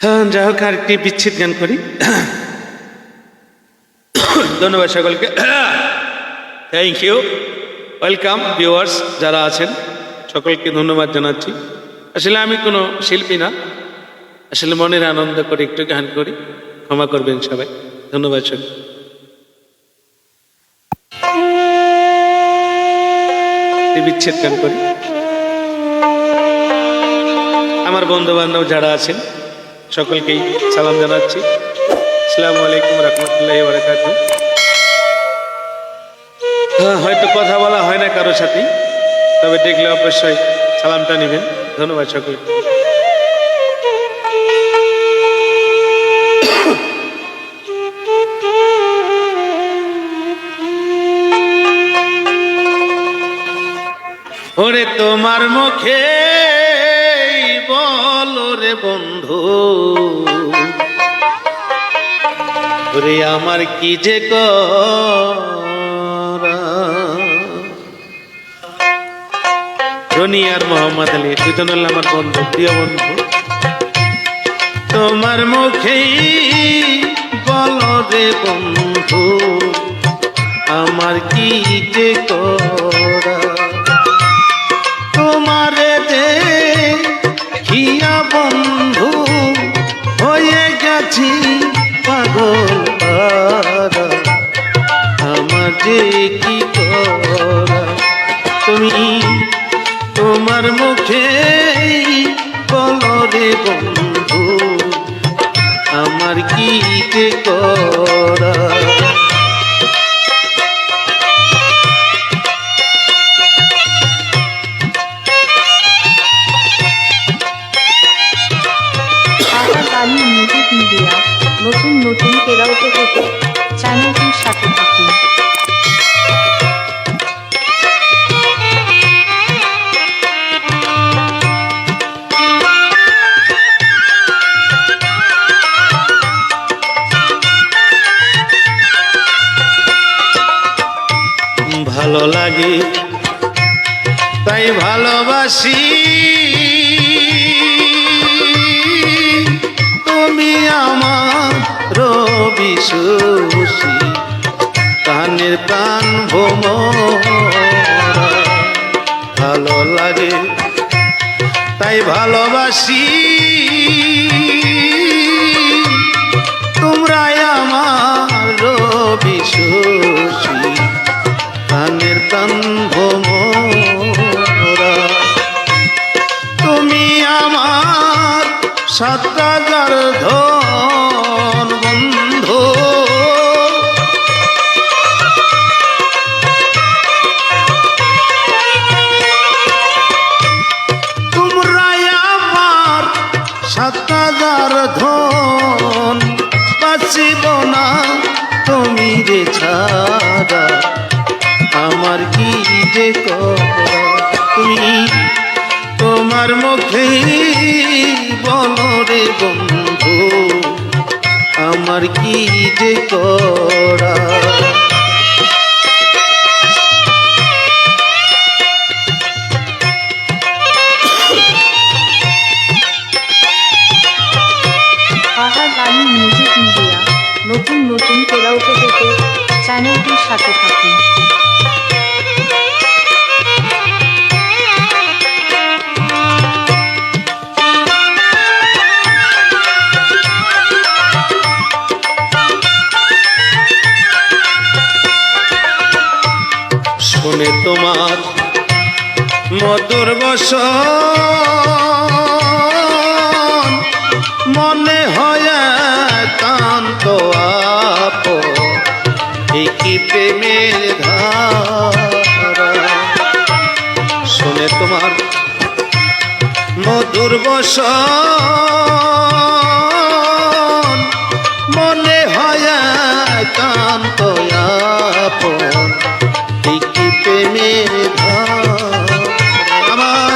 হ্যাঁ, যাই হোক আরেকটি বিচ্ছেদ গান করি। ধন্যবাদ সকলকে, থ্যাংক ইউ, ওয়েলকাম ভিউয়ার্স যারা আছেন সকলকে ধন্যবাদ জানাচ্ছি। আসলে আমি কোনো শিল্পী না, আসলে মনের আনন্দ করে একটু গান করি, ক্ষমা করবেন সবাই। ধন্যবাদ সকল। বিচ্ছেদ গান করি। আমার বন্ধু বান্ধব যারা আছেন সকলকেই সালাম জানাচ্ছি। আসসালামু আলাইকুম রহমতুল্লাহি ওয়া বারাকাতুহু। হয়তো কথা বলা হয় না কারোর সাথে, তবে দেখলে অবশ্যই সালামটা নেবেন। ধন্যবাদ সকলকে। ওরে তোমার মুখে বলো রে বন্ধু, ওরে আমার কি যে করা। রনি আর মোহাম্মদ আলী দুজন হল আমার বন্ধু, প্রিয় বন্ধু। তোমার মুখেই বলো রে বন্ধু, আমার কি যে করা। তোমারে দেখিয়া বন্ধু হয়ে গেছি পাগল পারা, আমার যে কি করা। তুমি তোমার মুখে বলো রে বন্ধু, আমার কি যে করা। নতুন নতুন কেরাওকে পেতে চ্যানেলটির সাথে থাকুন। ভালো লাগে তাই ভালোবাসি, তুমি আমার রবি সুশী, কানের প্রাণ ভোমরা। ভালো লাগে তাই ভালোবাসি, তোমরা আমার রবি সুশী, কানের প্রাণ ভোমরা। তুমি আমার ৭,০০০ ধন বন্ধু, তোমরাই আমার ৭,০০০ ধন। বাঁচিব না তুমি রে ছাড়া, আমার কি যে করা। তুমি তোমার মুখে বলো রে বন্ধু, আমার কি যে করা। ফাহাদ আলী মিউজিক মিডিয়া, নতুন নতুন কেরাওকে পেতে চ্যানেলটির সাথে থাকুন। শুনে তোমার মধুর বচন, মনে হয় একান্ত আপন, এই কি প্রেমের ধারা। শুনে তোমার মধুর বচন, মনে হয় একান্ত আপন, এই কি প্রেমের ধারা। আমার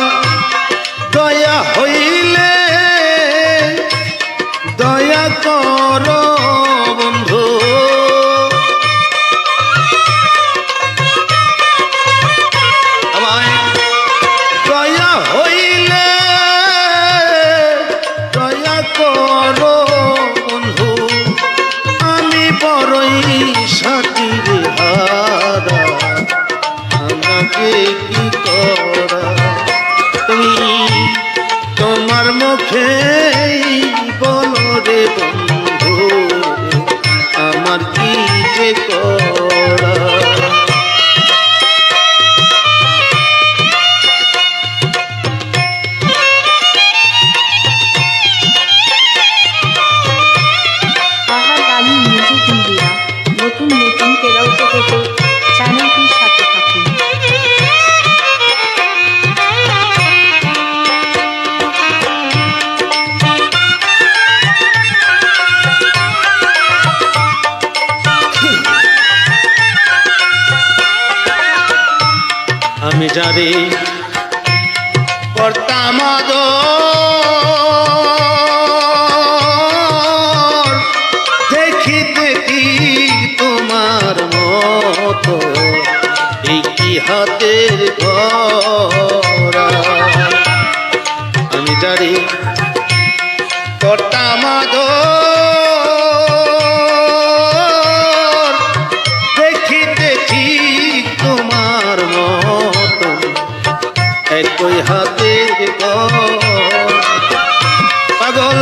দয়া হইলে দয়া করো বন্ধু, আমায় দয়া হইলে দয়া করো বন্ধু, আমি বড়ই সাকিরে হারা, আমাকে কি করা। তুমি তোমার মুখে বলো রে বন্ধু, আমার কি যে করা। আহা গালি মিউজিক ইন্ডিয়া, নতুন নতুন কেরাওকে পেতে চ্যানেলটির সাথে থাকুন। আমি যারে করতাম আদর, দেখি দেখি তোমার মতো এই কি হাতের গড়া। আমি যারে করতাম আদর, দেখি দেখি তোমার মতো একই হাতের পাগল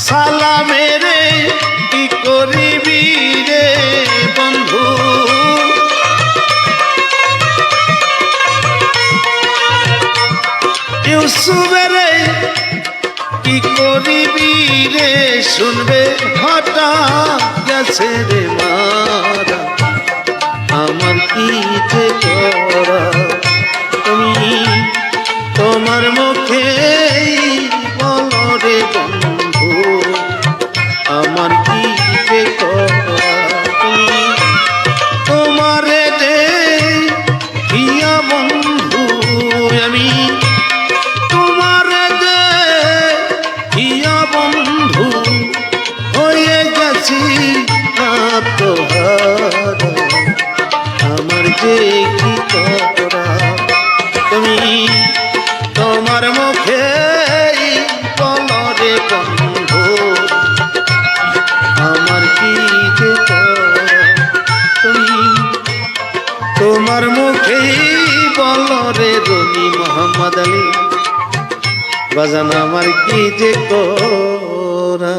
সালামেরে কি করিবি রে বন্ধু। ইউসুফেরে কি করিবি রে, শুনবে হঠাৎ গেছে রে মারা, আমার কি যে করা। তুমি তোমার মুখে বলো রে বন্ধু, আমার কি যে করা। তুমি তোমারে দে হিয়া বন্ধু, আমি তোমারে দে হিয়া বন্ধু, হয়ে গেছি আত্মহারা, আমার যে কি করা। তুমি তোমার মুখে বলো রে বন্ধু, আমার কি যে করা। তুমি তোমার মুখে বলো রে রনি মোহাম্মদ আলী, বাজান আমার কি যে করা।